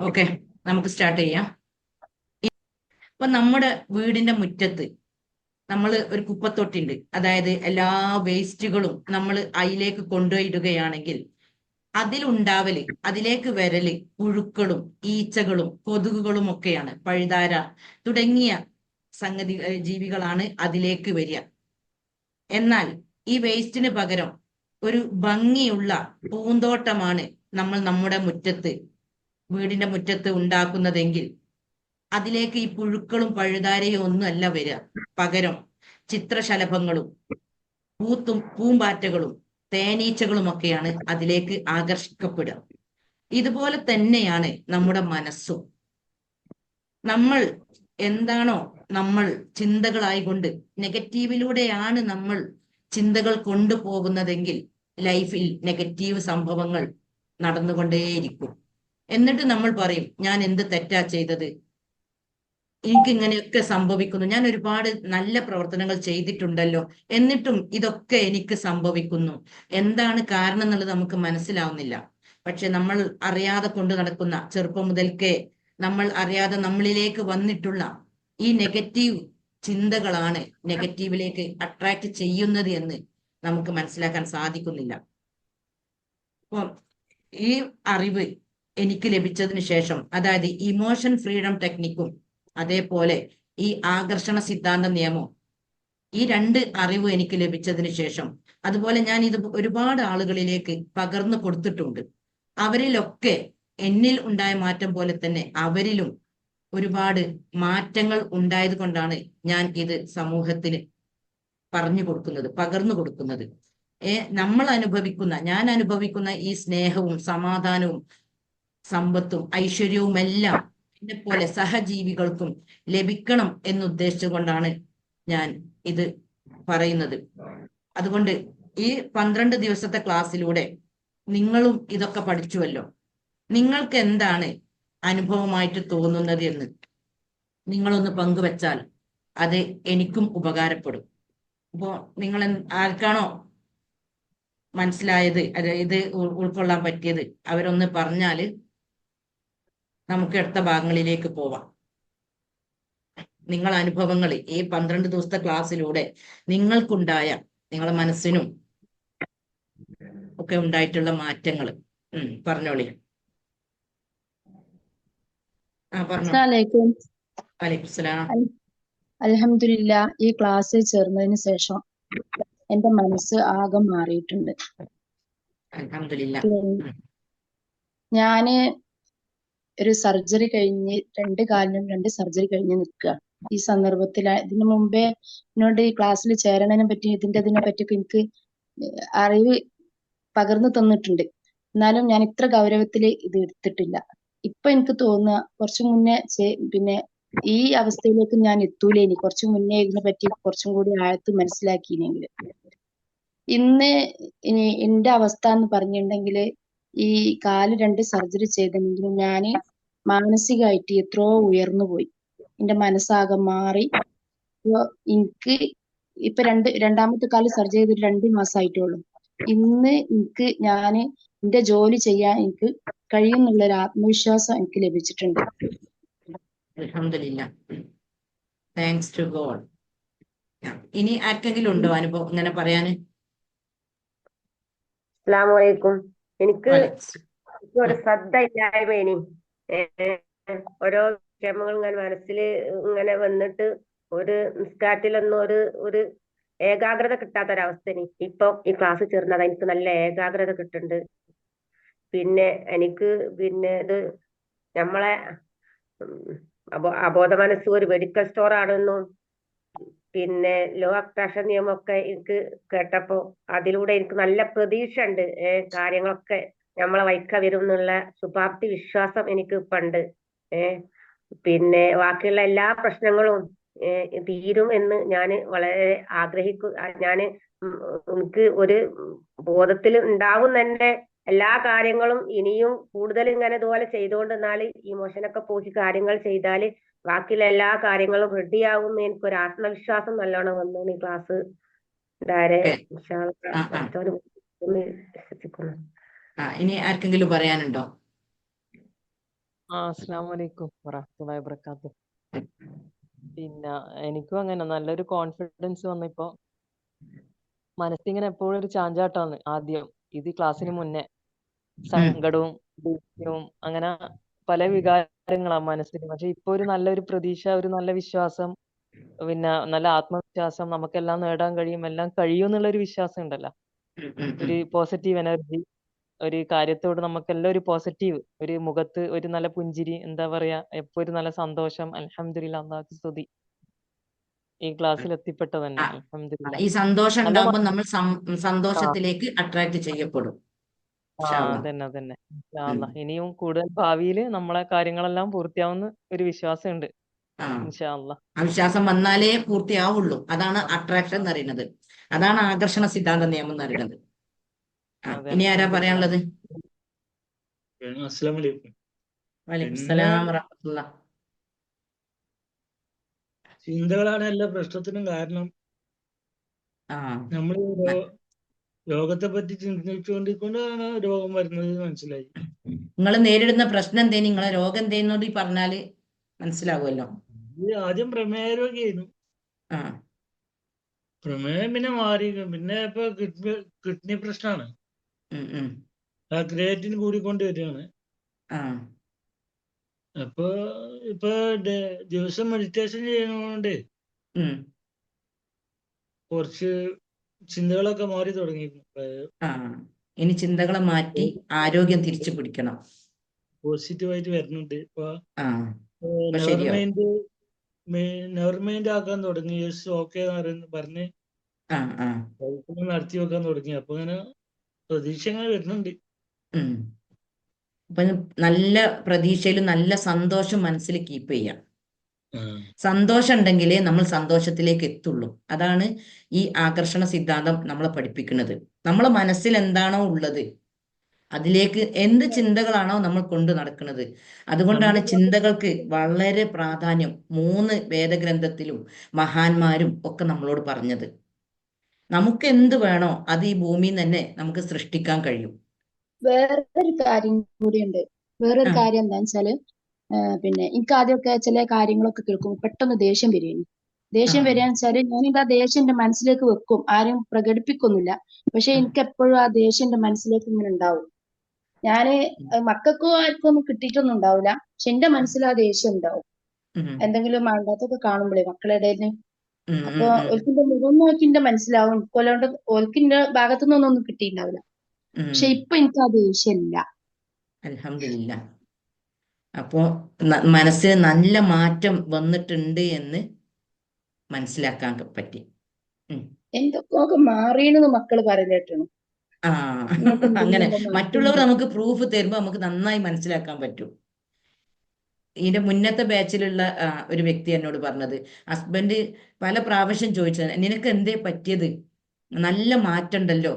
Okay, നമുക്ക് start ചെയ്യാം. ഇപ്പൊ നമ്മുടെ വീടിന്റെ മുറ്റത്ത് നമ്മൾ ഒരു കുപ്പത്തൊട്ടുണ്ട്. അതായത് എല്ലാ വേസ്റ്റുകളും നമ്മൾ അതിലേക്ക് കൊണ്ടുപോയിടുകയാണെങ്കിൽ അതിലുണ്ടാവല്, അതിലേക്ക് വരല് പുഴുക്കളും ഈച്ചകളും കൊതുകുകളും ഒക്കെയാണ്. പഴുതാര തുടങ്ങിയ ജീവികളാണ് അതിലേക്ക് വരിക. എന്നാൽ ഈ വേസ്റ്റിന് പകരം ഒരു ഭംഗിയുള്ള പൂന്തോട്ടമാണ് നമ്മൾ നമ്മുടെ മുറ്റത്ത്, വീടിന്റെ മുറ്റത്ത് ഉണ്ടാക്കുന്നതെങ്കിൽ അതിലേക്ക് ഈ പുഴുക്കളും പഴുതാരയും ഒന്നും അല്ല വരിക. പകരം ചിത്രശലഭങ്ങളും പൂമ്പാറ്റകളും തേനീച്ചകളും ഒക്കെയാണ് അതിലേക്ക് ആകർഷിക്കപ്പെടുക. ഇതുപോലെ തന്നെയാണ് നമ്മുടെ മനസ്സും. നമ്മൾ എന്താണോ നമ്മൾ ചിന്തകളായിക്കൊണ്ട് നെഗറ്റീവിലൂടെയാണ് നമ്മൾ ചിന്തകൾ കൊണ്ടുപോകുന്നതെങ്കിൽ ലൈഫിൽ നെഗറ്റീവ് സംഭവങ്ങൾ നടന്നുകൊണ്ടേയിരിക്കും. എന്നിട്ട് നമ്മൾ പറയും, ഞാൻ എന്ത് തെറ്റാ ചെയ്തത്, എനിക്ക് ഇങ്ങനെയൊക്കെ സംഭവിക്കുന്നു, ഞാൻ ഒരുപാട് നല്ല പ്രവർത്തനങ്ങൾ ചെയ്തിട്ടുണ്ടല്ലോ, എന്നിട്ടും ഇതൊക്കെ എനിക്ക് സംഭവിക്കുന്നു. എന്താണ് കാരണം എന്നുള്ളത് നമുക്ക് മനസ്സിലാവുന്നില്ല. പക്ഷെ നമ്മൾ അറിയാതെ കൊണ്ട് നടക്കുന്ന, ചെറുപ്പം മുതൽക്കേ നമ്മൾ അറിയാതെ നമ്മളിലേക്ക് വന്നിട്ടുള്ള ഈ നെഗറ്റീവ് ചിന്തകളാണ് നെഗറ്റീവിലേക്ക് അട്രാക്ട് ചെയ്യുന്നത് എന്ന് നമുക്ക് മനസ്സിലാക്കാൻ സാധിക്കുന്നില്ല. അപ്പം ഈ അറിവ് എനിക്ക് ലഭിച്ചതിന് ശേഷം, അതായത് ഇമോഷൻ ഫ്രീഡം ടെക്നിക്കും അതേപോലെ ഈ ആകർഷണ സിദ്ധാന്ത നിയമവും, ഈ രണ്ട് അറിവ് എനിക്ക് ലഭിച്ചതിന് ശേഷം, അതുപോലെ ഞാൻ ഇത് ഒരുപാട് ആളുകളിലേക്ക് പകർന്നു കൊടുത്തിട്ടുണ്ട്. അവരിലൊക്കെ എന്നിൽ ഉണ്ടായ മാറ്റം പോലെ തന്നെ അവരിലും ഒരുപാട് മാറ്റങ്ങൾ ഉണ്ടായത് കൊണ്ടാണ് ഞാൻ ഇത് സമൂഹത്തിന് പറഞ്ഞു കൊടുക്കുന്നത്, പകർന്നു കൊടുക്കുന്നത്. ഞാൻ അനുഭവിക്കുന്ന ഈ സ്നേഹവും സമാധാനവും സമ്പത്തും ഐശ്വര്യവും എല്ലാം എന്നെ പോലെ സഹജീവികൾക്കും ലഭിക്കണം എന്നുദ്ദേശിച്ചുകൊണ്ടാണ് ഞാൻ ഇത് പറയുന്നത്. അതുകൊണ്ട് ഈ 12 ദിവസത്തെ ക്ലാസ്സിലൂടെ നിങ്ങളും ഇതൊക്കെ പഠിച്ചുവല്ലോ. നിങ്ങൾക്ക് എന്താണ് അനുഭവമായിട്ട് തോന്നുന്നത് എന്ന് നിങ്ങളൊന്ന് പങ്കുവെച്ചാൽ അത് എനിക്കും ഉപകാരപ്പെടും. അപ്പോ നിങ്ങൾ ആർക്കാണോ മനസ്സിലായത്, ഇത് ഉൾക്കൊള്ളാൻ പറ്റിയത്, അവരൊന്ന് പറഞ്ഞാല് നമുക്ക് അടുത്ത ഭാഗങ്ങളിലേക്ക് പോവാം. നിങ്ങൾ അനുഭവങ്ങൾ ഈ 12 ദിവസത്തെ ക്ലാസ്സിലൂടെ നിങ്ങൾക്കുണ്ടായ, നിങ്ങളെ മനസ്സിനും ഒക്കെ ഉണ്ടായിട്ടുള്ള മാറ്റങ്ങൾ പറഞ്ഞോളി. പറഞ്ഞോ. അസ്സലാമലൈക്കും. വലൈക്കും സലാം. അൽഹംദുലില്ലാ, ഈ ക്ലാസ്സിൽ ചേർന്നതിന് ശേഷം എന്റെ മനസ്സ് ആകെ മാറിയിട്ടുണ്ട്. അൽഹംദുലില്ലാ. ഞാന് ഒരു സർജറി കഴിഞ്ഞ് 2 കാലിനും 2 സർജറി കഴിഞ്ഞ് നിൽക്കുക. ഈ സന്ദർഭത്തിൽ ഇതിനു മുമ്പേ എന്നോട് ഈ ക്ലാസ്സിൽ ചേരണതിനെ പറ്റി ഇതിനെ പറ്റിയൊക്കെ എനിക്ക് അറിവ് പകർന്നു തന്നിട്ടുണ്ട്. എന്നാലും ഞാൻ ഇത്ര ഗൗരവത്തിൽ ഇത് എടുത്തിട്ടില്ല. ഇപ്പൊ എനിക്ക് തോന്നുക കുറച്ചു മുന്നേ പിന്നെ ഈ അവസ്ഥയിലേക്ക് ഞാൻ എത്തൂലേനി, കുറച്ചു മുന്നേ ഇതിനെ പറ്റി കുറച്ചും കൂടി ആഴത്ത് മനസ്സിലാക്കിയില്ലെങ്കിൽ. ഇന്ന് എന്റെ അവസ്ഥ എന്ന് പറഞ്ഞിട്ടുണ്ടെങ്കിൽ ഈ കാല് 2 സർജറി ചെയ്തെങ്കിലും ഞാൻ മാനസികമായിട്ട് എത്രയോ ഉയർന്നു പോയി. എന്റെ മനസ്സാകെ മാറി. എനിക്ക് ഇപ്പൊ രണ്ടാമത്തെ കാല് സർജറി ചെയ്തിട്ട് 2 മാസമായിട്ടുള്ളൂ. ഇന്ന് എനിക്ക് എന്റെ ജോലി ചെയ്യാൻ എനിക്ക് കഴിയുന്നുള്ള ഒരു ആത്മവിശ്വാസം എനിക്ക് ലഭിച്ചിട്ടുണ്ട്. അൽഹംദുലില്ലാ, താങ്ക്സ് ടു ഗോഡ്. ഇനി ആർക്കെങ്കിലും ഉണ്ടോ അനുഭവം ഇങ്ങനെ പറയാന്? അസ്സലാമലൈക്കും. എനിക്ക് ഒരു ശ്രദ്ധ ഇല്ലായ്മേനി ഓരോ ക്ഷമകൾ ഇങ്ങനെ മനസ്സിൽ ഇങ്ങനെ വന്നിട്ട് ഒരു നിസ്കാരത്തിലൊന്നും ഒരു ഏകാഗ്രത കിട്ടാത്തൊരവസ്ഥ. ഇപ്പൊ ഈ ക്ലാസ് ചേർന്നത് എനിക്ക് നല്ല ഏകാഗ്രത കിട്ടുന്നുണ്ട്. പിന്നെ എനിക്ക് ഇത് നമ്മളെ അബോധ മനസ്സ് ഒരു മെഡിക്കൽ സ്റ്റോർ ആണെന്നും പിന്നെ ലോ അട്രാക്ഷൻ നിയമമൊക്കെ എനിക്ക് കേട്ടപ്പോ അതിലൂടെ എനിക്ക് നല്ല പ്രതീക്ഷ ഉണ്ട്. കാര്യങ്ങളൊക്കെ നമ്മളെ വൈക്ക വരും എന്നുള്ള ശുഭാപ്തി വിശ്വാസം എനിക്ക് ഇപ്പൊ ഉണ്ട്. പിന്നെ ബാക്കിയുള്ള എല്ലാ പ്രശ്നങ്ങളും തീരും എന്ന് ഞാൻ വളരെ എനിക്ക് ഒരു ബോധത്തിൽ ഉണ്ടാവും തന്നെ. എല്ലാ കാര്യങ്ങളും ഇനിയും കൂടുതൽ ഇങ്ങനെ ഇതുപോലെ ചെയ്തുകൊണ്ടിരുന്നാല് ഇമോഷനൊക്കെ പോയി കാര്യങ്ങൾ ചെയ്താല് ബാക്കിയുള്ള എല്ലാ കാര്യങ്ങളും റെഡിയാവും എന്ന് എനിക്കൊരു ആത്മവിശ്വാസം നല്ലോണം വന്നു ഈ ക്ലാസ് വിശ്വസിക്കുന്നു. ഇനി ആർക്കെങ്കിലും പറയാനുണ്ടോ? അസ്സലാമു അലൈക്കും വറഹ്മത്തുള്ളാഹി വബറകാതുഹു. പിന്നെ എനിക്കും അങ്ങനെ നല്ലൊരു കോൺഫിഡൻസ് വന്നിപ്പോ മനസ്സിങ്ങനെ എപ്പോഴും ഒരു ചാഞ്ചാട്ടമാണ്. ആദ്യം ഇത് ക്ലാസ്സിന് മുന്നേ സങ്കടവും ദേഷ്യവും അങ്ങനെ പല വികാരങ്ങളാ മനസ്സിൽ. പക്ഷെ ഇപ്പൊ ഒരു നല്ലൊരു പ്രതീക്ഷ, ഒരു നല്ല വിശ്വാസം, പിന്നെ നല്ല ആത്മവിശ്വാസം, നമുക്കെല്ലാം നേടാൻ കഴിയും, എല്ലാം കഴിയും എന്നുള്ളൊരു വിശ്വാസം ഉണ്ടല്ലോ. ഒരു പോസിറ്റീവ് എനർജി, ഒരു കാര്യത്തോട് നമുക്കെല്ലാം ഒരു പോസിറ്റീവ്, ഒരു മുഖത്ത് ഒരു നല്ല പുഞ്ചിരി, എന്താ പറയാ, എപ്പോ ഒരു നല്ല സന്തോഷം. അൽഹംദുലില്ലാ, അല്ലാഹുക്ക് സ്തുതി. ഈ ക്ലാസ്സിൽ എത്തിപ്പെട്ടത് തന്നെ ആ, അൽഹംദുലില്ലാ. ഈ സന്തോഷം നല്ല ഉണ്ടാകുമ്പോൾ നമ്മൾ സന്തോഷത്തിലേക്ക് അട്രാക്ട് ചെയ്യപ്പെടും. ഇൻഷാ അല്ലാ. അതന്നെ ഇൻഷാ അല്ലാ. ഇനിയും കൂടുതൽ ഭാവിയിൽ നമ്മളെ കാര്യങ്ങളെല്ലാം പൂർത്തിയാവുന്ന ഒരു വിശ്വാസമുണ്ട് ആ, ഇൻഷാ അല്ലാ. ആ വിശ്വാസം വന്നാലേ പൂർത്തിയാവുള്ളൂ. അതാണ് അട്രാക്ഷൻ എന്ന് പറയുന്നത്. അതാണ് ആകർഷണ സിദ്ധാന്ത നിയമം എന്ന് പറയുന്നത്. അതെ ഇനി ആരാ അൽഹംദുലില്ലാ. പറയാനുള്ളത്? അസ്സലാമു അലൈക്കും. വലൈക്കും പിന്നെ സലാം വറഹ്മത്തുള്ളാഹ്. ചിന്തകളാണ് എല്ലാ പ്രശ്നത്തിനും കാരണം. ആ, നമ്മൾ രോഗത്തെ പറ്റി ചിന്തിച്ചുകൊണ്ടിരിക്കൊണ്ടാണ് രോഗം വരുന്നത് മനസ്സിലായി. നിങ്ങൾ നേരിടുന്ന പ്രശ്നം എന്തേലും, നിങ്ങളെ രോഗം എന്തേന്നോട് പറഞ്ഞാല് മനസ്സിലാവുമല്ലോ. ഇത് ആദ്യം പ്രമേയ രോഗിയായിരുന്നു. ആ, പ്രമേയം പിന്നെ മാറി. പിന്നെ ഇപ്പൊ കിഡ്നി പ്രശ്നമാണ്. ഉം, ഉം. ആ ക്രിയാറ്റിൻ കൂടിക്കൊണ്ട് വരികയാണ്. ആ, അപ്പൊ ഇപ്പൊ ദിവസം മെഡിറ്റേഷൻ ചെയ്യുന്നതുകൊണ്ട് ഉം. കുറച്ച് ചിന്തകളൊക്കെ മാറി തുടങ്ങിയിരുന്നു. ആ, ഇനി ചിന്തകളെ മാറ്റി ആരോഗ്യം തിരിച്ചു പിടിക്കണം. പോസിറ്റീവായിട്ട് വരുന്നുണ്ട്. ഇപ്പൊ ആ, അപ്പൊ നെവർ ശരിയാവും. മൈൻഡ് ആക്കാൻ തുടങ്ങി. യെസ് ഓക്കെ പറഞ്ഞ് ആ, ആ, നടത്തി വെക്കാൻ തുടങ്ങി. അപ്പൊ ഇങ്ങനെ പ്രതീക്ഷ ഇങ്ങനെ വരുന്നുണ്ട്. ഉം. അപ്പൊ നല്ല പ്രതീക്ഷയിലും നല്ല സന്തോഷം മനസ്സിൽ കീപ്പ് ചെയ്യാം. ആ. സന്തോഷം ഉണ്ടെങ്കിലേ നമ്മൾ സന്തോഷത്തിലേക്ക് എത്തുള്ളൂ. അതാണ് ഈ ആകർഷണ സിദ്ധാന്തം നമ്മളെ പഠിപ്പിക്കുന്നത്. നമ്മളെ മനസ്സിൽ എന്താണോ ഉള്ളത് അതിലേക്ക് എന്ത് ചിന്തകളാണോ നമ്മൾ കൊണ്ടു നടക്കുന്നത്. അതുകൊണ്ടാണ് നമ്മള് ചിന്തകൾക്ക് വളരെ പ്രാധാന്യം 3 വേദഗ്രന്ഥത്തിലും മഹാന്മാരും ഒക്കെ നമ്മളോട് പറഞ്ഞത്. നമുക്ക് എന്ത് വേണോ അത് ഈ ഭൂമിയിൽ തന്നെ നമുക്ക് സൃഷ്ടിക്കാൻ കഴിയും. വേറൊരു കാര്യം കൂടിയുണ്ട്. വേറൊരു ആ, കാര്യം എന്താന്ന് വെച്ചാല് പിന്നെ എനിക്ക് ആദ്യമൊക്കെ ചില കാര്യങ്ങളൊക്കെ കേൾക്കുമ്പോൾ പെട്ടെന്ന് ദേഷ്യം വരികയാണ്. ആ, ദേഷ്യം വരികയെന്ന് വെച്ചാല് ഞാനിത് ആ ദേഷ്യം എന്റെ മനസ്സിലേക്ക് വെക്കും, ആരും പ്രകടിപ്പിക്കൊന്നുമില്ല. പക്ഷെ ആ, എനിക്ക് എപ്പോഴും ആ ദേഷ്യം എന്റെ മനസ്സിലേക്ക് ഇങ്ങനെ ഉണ്ടാവും. ഞാന് മക്കൾക്കോ ആർക്കും ഒന്നും കിട്ടിയിട്ടൊന്നും ഉണ്ടാവില്ല, പക്ഷെ എന്റെ മനസ്സിൽ ആ ദേഷ്യം ഉണ്ടാവും. ഉം, എന്തെങ്കിലും വേണ്ടാത്തൊക്കെ കാണുമ്പോഴേ മക്കളുടെ ഇടയിൽ. ഉം, അപ്പൊ ഉം, ഉം, ഓൽക്കിന്റെ മുഖം നോക്കി എന്റെ മനസ്സിലാവും കൊല്ലോണ്ട് ഓൽക്കിന്റെ ഭാഗത്തു നിന്നൊന്നും കിട്ടിയിട്ടുണ്ടാവില്ല. പക്ഷെ ഉം. ഇപ്പൊ എനിക്ക് ആ ദേഷ്യം ഇല്ല. അൽഹംദുലില്ലാ. അപ്പോ മനസ്സിന് നല്ല മാറ്റം വന്നിട്ടുണ്ട് എന്ന് മനസ്സിലാക്കാൻ പറ്റി. ഉം. എന്തൊക്കെ മാറീണെന്ന് മക്കള് പറയുന്നേട്ടാണ്. ആ, നിങ്ങൾക്ക് അങ്ങനെ എന്തെങ്കിലും മറ്റുള്ളവർ മാറ്റമുണ്ടോ? നമുക്ക് പ്രൂഫ് തരുമ്പോൾ നമുക്ക് നന്നായി മനസ്സിലാക്കാൻ പറ്റും. ഇതിന്റെ മുന്നത്തെ ബാച്ചിലുള്ള ഒരു വ്യക്തി എന്നോട് പറഞ്ഞത്, ഹസ്ബൻഡ് പല പ്രാവശ്യം ചോദിച്ചത്, നിനക്ക് എന്തേ പറ്റിയത്, നല്ല മാറ്റം ഉണ്ടല്ലോ,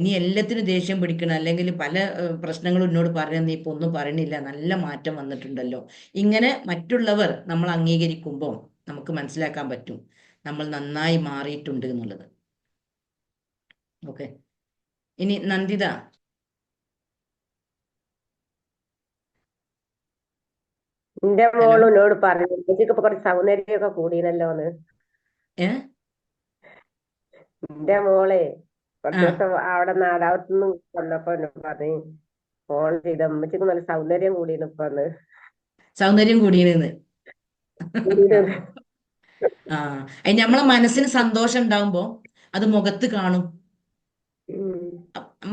നീ എല്ലാത്തിനും ദേഷ്യം പിടിക്കണം, അല്ലെങ്കിൽ പല പ്രശ്നങ്ങളും എന്നോട് പറയാൻ നീ ഇപ്പൊ ഒന്നും പറയണില്ല, നല്ല മാറ്റം വന്നിട്ടുണ്ടല്ലോ. ഇങ്ങനെ മറ്റുള്ളവർ നമ്മൾ അംഗീകരിക്കുമ്പോൾ നമുക്ക് മനസ്സിലാക്കാൻ പറ്റും നമ്മൾ നന്നായി മാറിയിട്ടുണ്ട് എന്നുള്ളത്. ഓക്കെ, ഇനി നന്ദിത. എന്റെ ഹലോ. മോള് എന്നോട് പറഞ്ഞു എനിക്ക് ഇപ്പൊ കുറച്ച് സൗന്ദര്യമൊക്കെ കൂടിയല്ലോ. ഏ എന്റെ മോളെ ആ, കുറച്ച് ദിവസം അവിടെ നാദാപുരത്തുനിന്ന് വന്നപ്പോ എന്നോട് പറഞ്ഞു, ഫോൺ ചെയ്ത അമ്മച്ചിക്ക് നല്ല സൗന്ദര്യം കൂടിയാണ് ഇപ്പൊ സൗന്ദര്യം കൂടിയെന്ന്. കൂടിയത്. ആ, നമ്മളെ മനസ്സിന് സന്തോഷം ഉണ്ടാവുമ്പോ അത് മുഖത്ത് കാണും.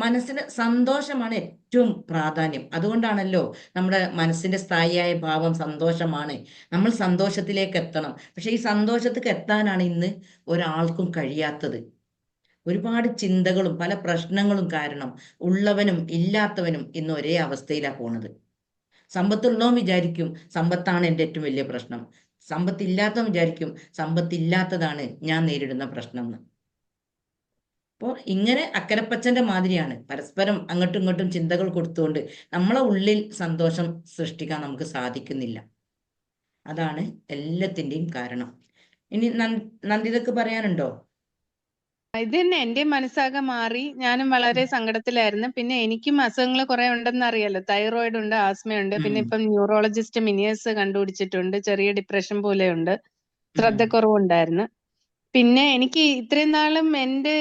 മനസ്സിന് സന്തോഷമാണ് ഏറ്റവും പ്രാധാന്യം. അതുകൊണ്ടാണല്ലോ നമ്മുടെ മനസ്സിന്റെ സ്ഥായിയായ ഭാവം സന്തോഷമാണ്. നമ്മൾ സന്തോഷത്തിലേക്ക് എത്തണം. പക്ഷെ ഈ സന്തോഷത്തിലേക്ക് എത്താനാണ് ഇന്ന് ഒരാൾക്കും കഴിയാത്തത്. ഒരുപാട് ചിന്തകളും പല പ്രശ്നങ്ങളും കാരണം ഉള്ളവനും ഇല്ലാത്തവനും ഇന്ന് ഒരേ അവസ്ഥയിലാണ് പോണത്. സമ്പത്തുള്ളവൻ വിചാരിക്കും സമ്പത്താണ് എൻ്റെ ഏറ്റവും വലിയ പ്രശ്നം, സമ്പത്തില്ലാത്തവൻ വിചാരിക്കും സമ്പത്തില്ലാത്തതാണ് ഞാൻ നേരിടുന്ന പ്രശ്നം എന്ന്. അപ്പോൾ ഇങ്ങനെ അക്കരപ്പച്ചന്റെ മാതിരിയാണ്, പരസ്പരം അങ്ങോട്ടും ഇങ്ങോട്ടും ചിന്തകൾ കൊടുത്തുകൊണ്ട് നമ്മളെ ഉള്ളിൽ സന്തോഷം സൃഷ്ടിക്കാൻ നമുക്ക് സാധിക്കുന്നില്ല. അതാണ് എല്ലാത്തിൻ്റെയും കാരണം. ഇനി നന്ദിതക്ക് പറയാനുണ്ടോ? ഇത് തന്നെ എന്റെ മനസ്സാകെ മാറി. ഞാനും വളരെ സങ്കടത്തിലായിരുന്നു. പിന്നെ എനിക്കും അസുഖങ്ങൾ കുറെ ഉണ്ടെന്ന് അറിയാലോ. തൈറോയിഡ് ഉണ്ട്, ആസ്മയുണ്ട്, പിന്നെ ഉം, ഇപ്പം ന്യൂറോളജിസ്റ്റ് മിനിയേഴ്സ് കണ്ടുപിടിച്ചിട്ടുണ്ട്. ചെറിയ ഡിപ്രഷൻ പോലെയുണ്ട്, ഉം, ശ്രദ്ധക്കുറവുണ്ടായിരുന്നു. പിന്നെ എനിക്ക് ഇത്രയും നാളും എന്റെ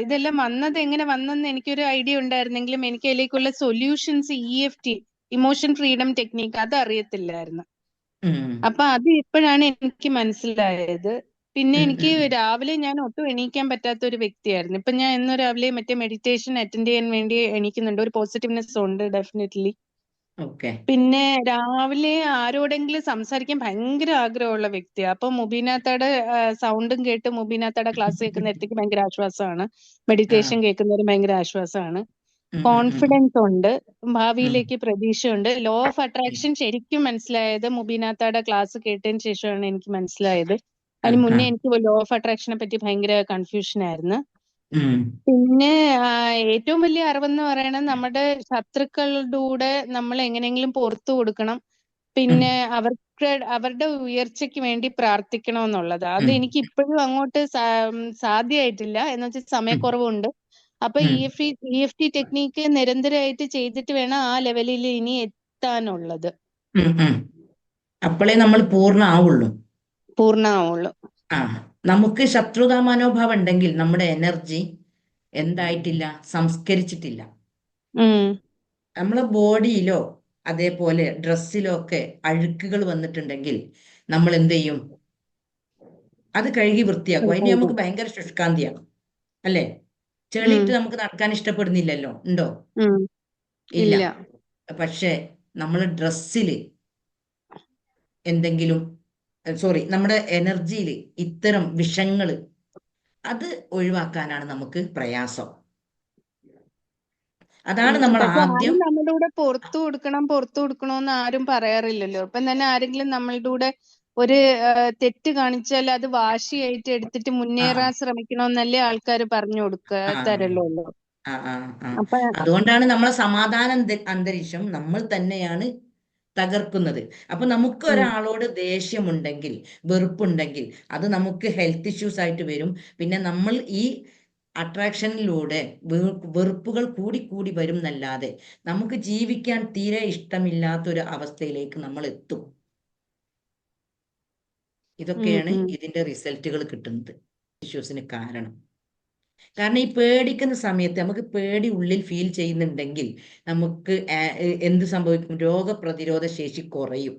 ഇതെല്ലാം വന്നത് എങ്ങനെ വന്നെന്ന് എനിക്കൊരു ഐഡിയ ഉണ്ടായിരുന്നെങ്കിലും എനിക്ക് അതിലേക്കുള്ള solutions EFT, emotion freedom technique, അത് അറിയത്തില്ലായിരുന്നു. ഉം, അപ്പൊ അത് ഇപ്പോഴാണ് എനിക്ക് മനസ്സിലായത്. പിന്നെ ഉം, എനിക്ക് രാവിലെ ഞാൻ ഒട്ടും എണീക്കാൻ പറ്റാത്ത ഒരു വ്യക്തിയായിരുന്നു. ഇപ്പൊ ഞാൻ ഇന്ന് രാവിലെ മറ്റേ മെഡിറ്റേഷൻ അറ്റൻഡ് ചെയ്യാൻ വേണ്ടി എണീക്കുന്നുണ്ട്. ഒരു പോസിറ്റീവ്നെസ് ഉണ്ട് ഡെഫിനറ്റ്ലി. ഓക്കെ. പിന്നെ രാവിലെ ആരോടെങ്കിലും സംസാരിക്കാൻ ഭയങ്കര ആഗ്രഹമുള്ള വ്യക്തിയാണ്. അപ്പൊ മുബീനാത്തയുടെ സൗണ്ടും കേട്ട് മുബീനാത്തയുടെ ക്ലാസ് കേൾക്കുന്നിടത്തേക്ക് ഭയങ്കര ആശ്വാസമാണ്. മെഡിറ്റേഷൻ കേൾക്കുന്നവരും ഭയങ്കര ആശ്വാസമാണ്. കോൺഫിഡൻസ് ഉണ്ട്, ഭാവിയിലേക്ക് പ്രതീക്ഷയുണ്ട്. ലോ ഓഫ് അട്രാക്ഷൻ ശരിക്കും മനസ്സിലായത് മുബീനാത്തയുടെ ക്ലാസ് കേട്ടതിന് ശേഷമാണ് എനിക്ക് മനസ്സിലായത്. അതിന് മുന്നേ എനിക്ക് ലോ ഓഫ് അട്രാക്ഷനെ പറ്റി ഭയങ്കര കൺഫ്യൂഷൻ ആയിരുന്നു. പിന്നെ ഏറ്റവും വലിയ അറിവെന്ന് പറയുന്നത് നമ്മുടെ ശത്രുക്കളുടെ കൂടെ നമ്മൾ എങ്ങനെയെങ്കിലും പുറത്തു കൊടുക്കണം. പിന്നെ അവരുടെ ഉയർച്ചയ്ക്ക് വേണ്ടി പ്രാർത്ഥിക്കണം എന്നുള്ളത്. അത് എനിക്ക് ഇപ്പോഴും അങ്ങോട്ട് സാധ്യമായിട്ടില്ല. എന്ന് വെച്ചാൽ സമയക്കുറവുണ്ട്. അപ്പൊ EFT ടെക്നീക്ക് നിരന്തരമായിട്ട് ചെയ്തിട്ട് വേണം ആ ലെവലിൽ ഇനി എത്താനുള്ളത്. അപ്പോഴേ നമ്മൾ പൂർണ്ണമാവുള്ളൂ. പൂർണ്ണമാവുള്ളൂ. നമുക്ക് ശത്രുതാ മനോഭാവം ഉണ്ടെങ്കിൽ നമ്മുടെ എനർജി എന്തായിട്ടില്ല, സംസ്കരിച്ചിട്ടില്ല. നമ്മളെ ബോഡിയിലോ അതേപോലെ ഡ്രസ്സിലോ ഒക്കെ അഴുക്കുകൾ വന്നിട്ടുണ്ടെങ്കിൽ നമ്മൾ എന്ത് ചെയ്യും? അത് കഴുകി വൃത്തിയാക്കും. അതിന് നമുക്ക് ഭയങ്കര ശുഷ്കാന്തിയാണ്, അല്ലേ? ചെളിയിട്ട് നമുക്ക് നടക്കാൻ ഇഷ്ടപ്പെടുന്നില്ലല്ലോ, ഉണ്ടോ? ഇല്ല. പക്ഷെ നമ്മൾ ഡ്രസ്സിൽ എന്തെങ്കിലും നമ്മുടെ എനർജിയിൽ ഇത്തരം വിഷങ്ങൾ അത് ഒഴിവാക്കാനാണ് നമുക്ക് പ്രയാസം. അതാണ് നമ്മൾ പക്ഷെ ആദ്യം ആരും നമ്മളുടെ കൂടെ പുറത്തു കൊടുക്കണോന്ന് ആരും പറയാറില്ലല്ലോ. ഇപ്പം തന്നെ ആരെങ്കിലും നമ്മളുടെ കൂടെ ഒരു തെറ്റ് കാണിച്ചാൽ അത് വാശിയായിട്ട് എടുത്തിട്ട് മുന്നേറാൻ ശ്രമിക്കണമെന്നല്ലേ ആൾക്കാർ പറഞ്ഞു തരല്ലോ. അപ്പൊ അതുകൊണ്ടാണ് നമ്മളെ സമാധാന അന്തരീക്ഷം നമ്മൾ തന്നെയാണ് തകർക്കുന്നത്. അപ്പൊ നമുക്ക് ഒരാളോട് ദേഷ്യമുണ്ടെങ്കിൽ, വെറുപ്പുണ്ടെങ്കിൽ അത് നമുക്ക് ഹെൽത്ത് ഇഷ്യൂസ് ആയിട്ട് വരും. പിന്നെ നമ്മൾ ഈ അട്രാക്ഷനിലൂടെ വെറുപ്പുകൾ കൂടി വരും എന്നല്ലാതെ നമുക്ക് ജീവിക്കാൻ തീരെ ഇഷ്ടമില്ലാത്തൊരു അവസ്ഥയിലേക്ക് നമ്മൾ എത്തും. ഇതൊക്കെയാണ് ഇതിന്റെ റിസൾട്ടുകൾ കിട്ടുന്നത്, ഇഷ്യൂസിന് കാരണം. കാരണം ഈ പേടിക്കുന്ന സമയത്ത് നമുക്ക് പേടി ഉള്ളിൽ ഫീൽ ചെയ്യുന്നുണ്ടെങ്കിൽ നമുക്ക് എന്ത് സംഭവിക്കും? രോഗപ്രതിരോധ ശേഷി കുറയും.